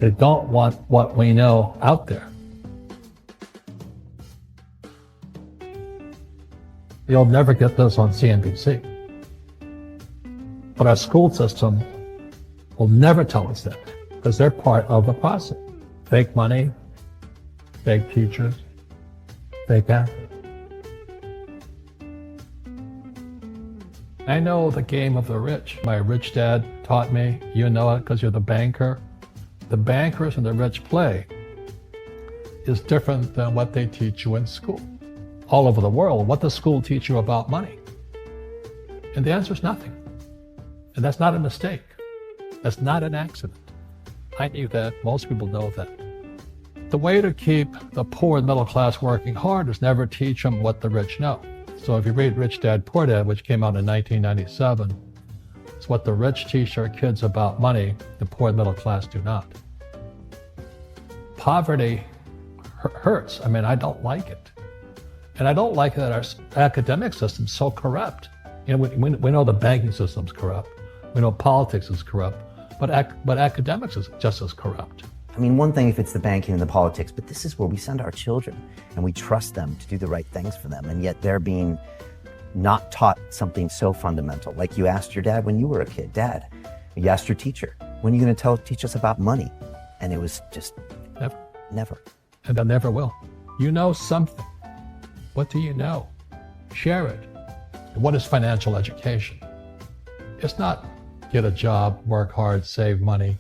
They don't want what we know out there. You'll never get this on CNBC. But our school system will never tell us that because they're part of the process. Fake money, fake teachers, fake athletes. I know the game of the rich. My rich dad taught me. You know it because you're the banker. The bankers and the rich play is different than what they teach you in school. All over the world, what does school teach you about money? And the answer is nothing. And that's not a mistake. That's not an accident. I knew that. Most people know that. The way to keep the poor and middle class working hard is never teach them what the rich know. So if you read Rich Dad, Poor Dad, which came out in 1997, it's what the rich teach their kids about money, the poor and middle class do not. Poverty hurts. I mean, I don't like it. And I don't like that our academic system's so corrupt. You know, we know the banking system's corrupt. We know politics is corrupt, but academics is just as corrupt. I mean, one thing if it's the banking and the politics, but this is where we send our children and we trust them to do the right things for them. And yet they're being not taught something so fundamental. Like you asked your dad when you were a kid, Dad, you asked your teacher, when are you going to teach us about money? And it was just never. And I never will. You know something. What do you know? Share it. What is financial education? It's not get a job, work hard, save money,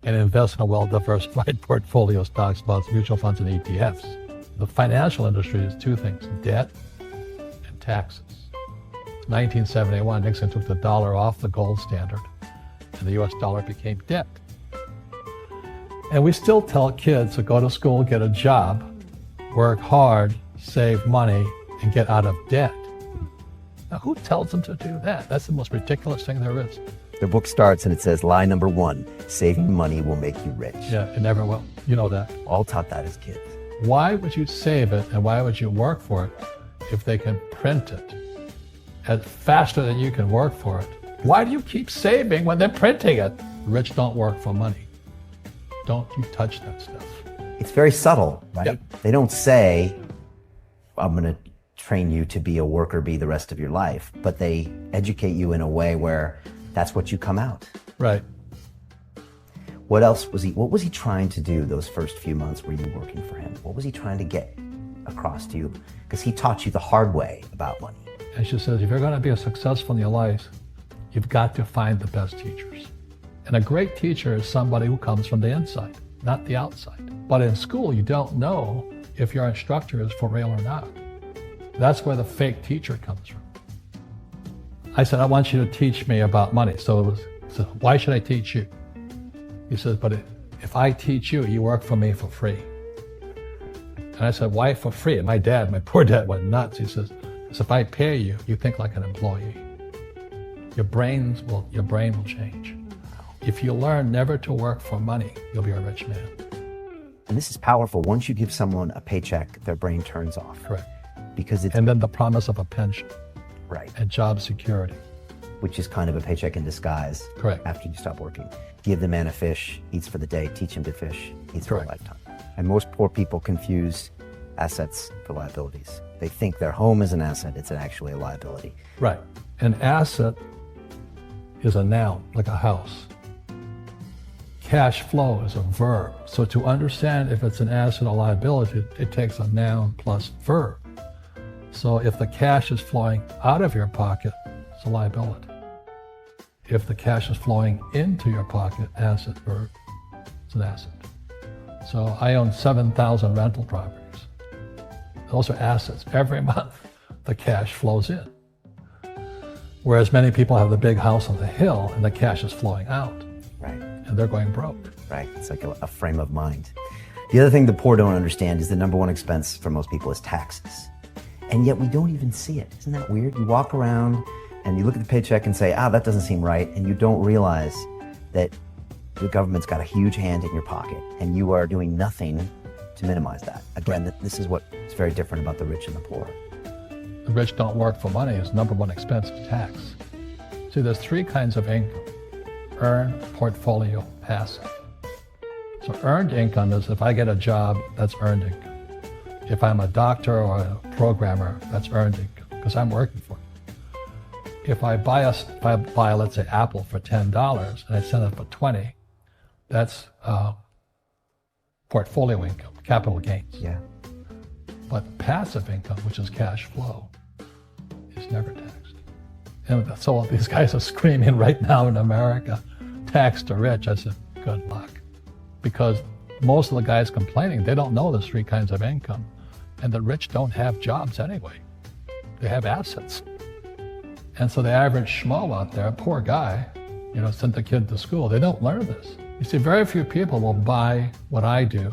and invest in a well-diversified portfolio of stocks, bonds, mutual funds, and ETFs. The financial industry is two things, debt and taxes. 1971, Nixon took the dollar off the gold standard, and the US dollar became debt. And we still tell kids to go to school, get a job, work hard, save money, and get out of debt. Now, who tells them to do that? That's the most ridiculous thing there is. The book starts and it says, lie number 1, saving money will make you rich. Yeah, it never will. You know that. All taught that as kids. Why would you save it and why would you work for it if they can print it faster than you can work for it? Why do you keep saving when they're printing it? The rich don't work for money. Don't you touch that stuff. It's very subtle, right? Yep. They don't say, I'm going to train you to be a worker bee the rest of your life, but they educate you in a way where that's what you come out. Right. What else was what was he trying to do those first few months were you working for him? What was he trying to get across to you? Because he taught you the hard way about money. And she says, if you're going to be successful in your life, you've got to find the best teachers. And a great teacher is somebody who comes from the inside, not the outside. But in school, you don't know if your instructor is for real or not. That's where the fake teacher comes from. I said, I want you to teach me about money. So why should I teach you? He says, but if I teach you, you work for me for free. And I said, why for free? And my poor dad went nuts. He says, if I pay you, you think like an employee. Your brain will change. If you learn never to work for money, you'll be a rich man. And this is powerful. Once you give someone a paycheck, their brain turns off. Correct. Because and then the promise of a pension. Right. And job security. Which is kind of a paycheck in disguise. Correct. After you stop working. Give the man a fish, eats for the day, teach him to fish, eats for a lifetime. And most poor people confuse assets for liabilities. They think their home is an asset, it's actually a liability. Right. An asset is a noun, like a house. Cash flow is a verb. So to understand if it's an asset or liability, it takes a noun plus verb. So if the cash is flowing out of your pocket, it's a liability. If the cash is flowing into your pocket, asset, verb, it's an asset. So I own 7,000 rental properties. Those are assets. Every month, the cash flows in. Whereas many people have the big house on the hill and the cash is flowing out. Right. And they're going broke. Right. It's like a frame of mind. The other thing the poor don't understand is the number one expense for most people is taxes. And yet we don't even see it. Isn't that weird? You walk around and you look at the paycheck and say, that doesn't seem right. And you don't realize that the government's got a huge hand in your pocket and you are doing nothing to minimize that. Again, this is what is very different about the rich and the poor. The rich don't work for money. His number one expense is tax. See, there's three kinds of income. Earn, portfolio, passive. So earned income is if I get a job, that's earned income. If I'm a doctor or a programmer, that's earned income because I'm working for it. If I buy, let's say, Apple for $10 and I sell it for 20, that's portfolio income, capital gains. Yeah. But passive income, which is cash flow, is never taxed. And so these guys are screaming right now in America, tax the rich. I said, good luck. Because most of the guys complaining, they don't know there's three kinds of income. And the rich don't have jobs anyway. They have assets. And so the average schmo out there, poor guy, sent the kid to school. They don't learn this. You see, very few people will buy what I do,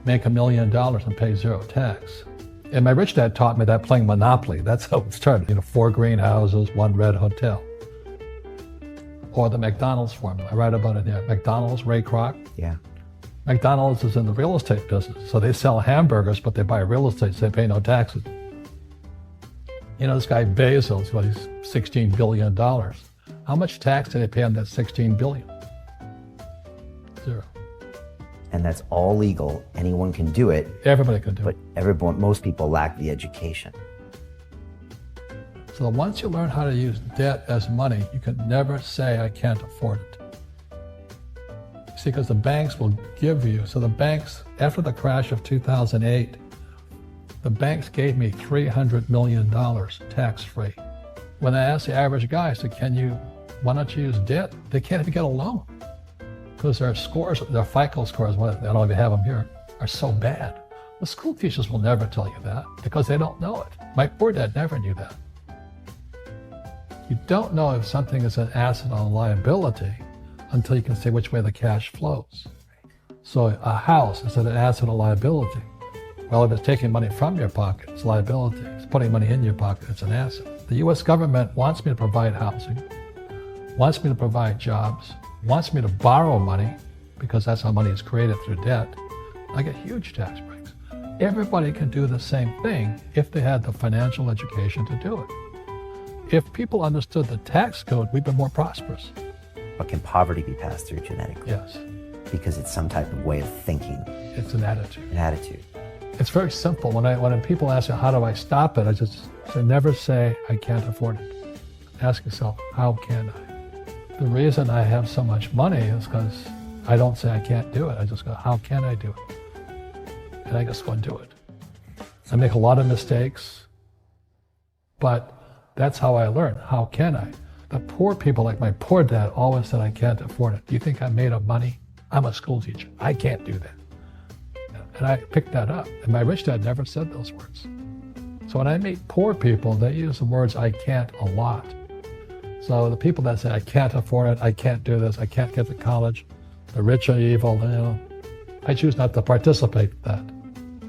make $1 million and pay zero tax. And my rich dad taught me that playing Monopoly. That's how it started. 4 greenhouses, 1 red hotel. Or the McDonald's formula. I write about it here. McDonald's, Ray Kroc. Yeah. McDonald's is in the real estate business. So they sell hamburgers, but they buy real estate, so they pay no taxes. This guy Bezos, he's $16 billion. How much tax did they pay on that $16 billion? Zero. And that's all legal. Anyone can do it. Everybody can do it. But most people lack the education. So once you learn how to use debt as money, you can never say, I can't afford it. See, because the banks will give you, so the banks, after the crash of 2008, the banks gave me $300 million tax-free. When I asked the average guy, I said, why don't you use debt? They can't even get a loan because their scores, their FICO scores, I don't even have them here, are so bad. The school teachers will never tell you that because they don't know it. My poor dad never knew that. You don't know if something is an asset or a liability until you can say which way the cash flows. So a house, is it an asset or liability? Well, if it's taking money from your pocket, it's liability. It's putting money in your pocket, it's an asset. The US government wants me to provide housing, wants me to provide jobs, wants me to borrow money because that's how money is created through debt. I get huge tax breaks. Everybody can do the same thing if they had the financial education to do it. If people understood the tax code, we'd be more prosperous. But can poverty be passed through genetically? Yes. Because it's some type of way of thinking. It's an attitude. An attitude. It's very simple. When people ask me, how do I stop it? I just say, never say, I can't afford it. Ask yourself, how can I? The reason I have so much money is because I don't say I can't do it. I just go, how can I do it? And I just go and do it. I make a lot of mistakes, but that's how I learn. How can I? The poor people, like my poor dad, always said, I can't afford it. Do you think I'm made of money? I'm a school teacher. I can't do that. And I picked that up. And my rich dad never said those words. So when I meet poor people, they use the words I can't a lot. So the people that say, I can't afford it, I can't do this, I can't get to college, the rich are evil, I choose not to participate in that.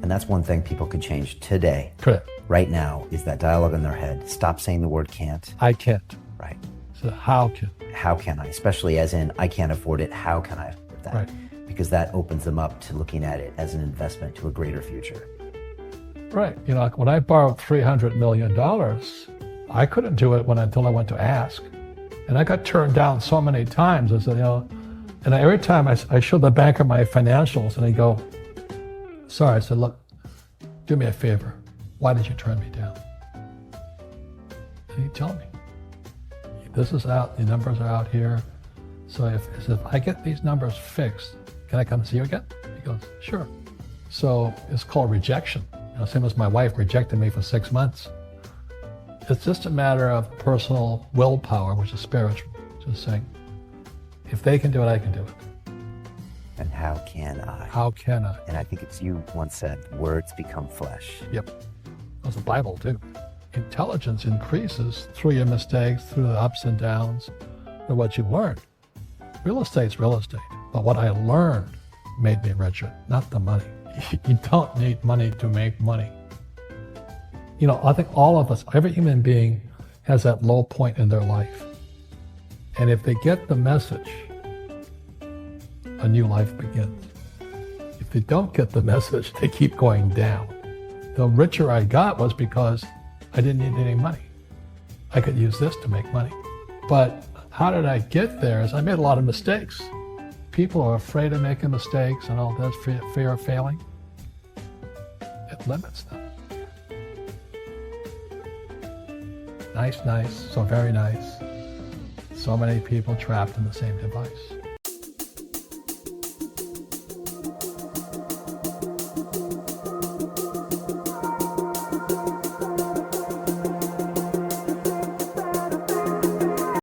And that's one thing people could change today. Correct. Right now is that dialogue in their head. Stop saying the word can't. I can't. Right. So how can? How can I? Especially as in, I can't afford it. How can I afford that? Right. Because that opens them up to looking at it as an investment to a greater future. Right. When I borrowed $300 million, I couldn't do it until I went to ask. And I got turned down so many times. I said, and every time I showed the banker my financials and he'd go, sorry. I said, look, do me a favor. Why did you turn me down? And he'd tell me, this is out, the numbers are out here. So if I get these numbers fixed, can I come see you again? He goes, sure. So it's called rejection. Same as my wife rejected me for 6 months. It's just a matter of personal willpower, which is spiritual. Just saying, if they can do it, I can do it. And how can I? How can I? And I think it's you once said, words become flesh. Yep. That's the Bible too. Intelligence increases through your mistakes, through the ups and downs, through what you learned. Real estate's real estate. But what I learned made me richer, not the money. You don't need money to make money. I think all of us, every human being has that low point in their life. And if they get the message, a new life begins. If they don't get the message, they keep going down. The richer I got was because I didn't need any money. I could use this to make money. But how did I get there is I made a lot of mistakes. people are afraid of making mistakes and all this fear of failing, it limits them. Nice, so very nice. So many people trapped in the same device.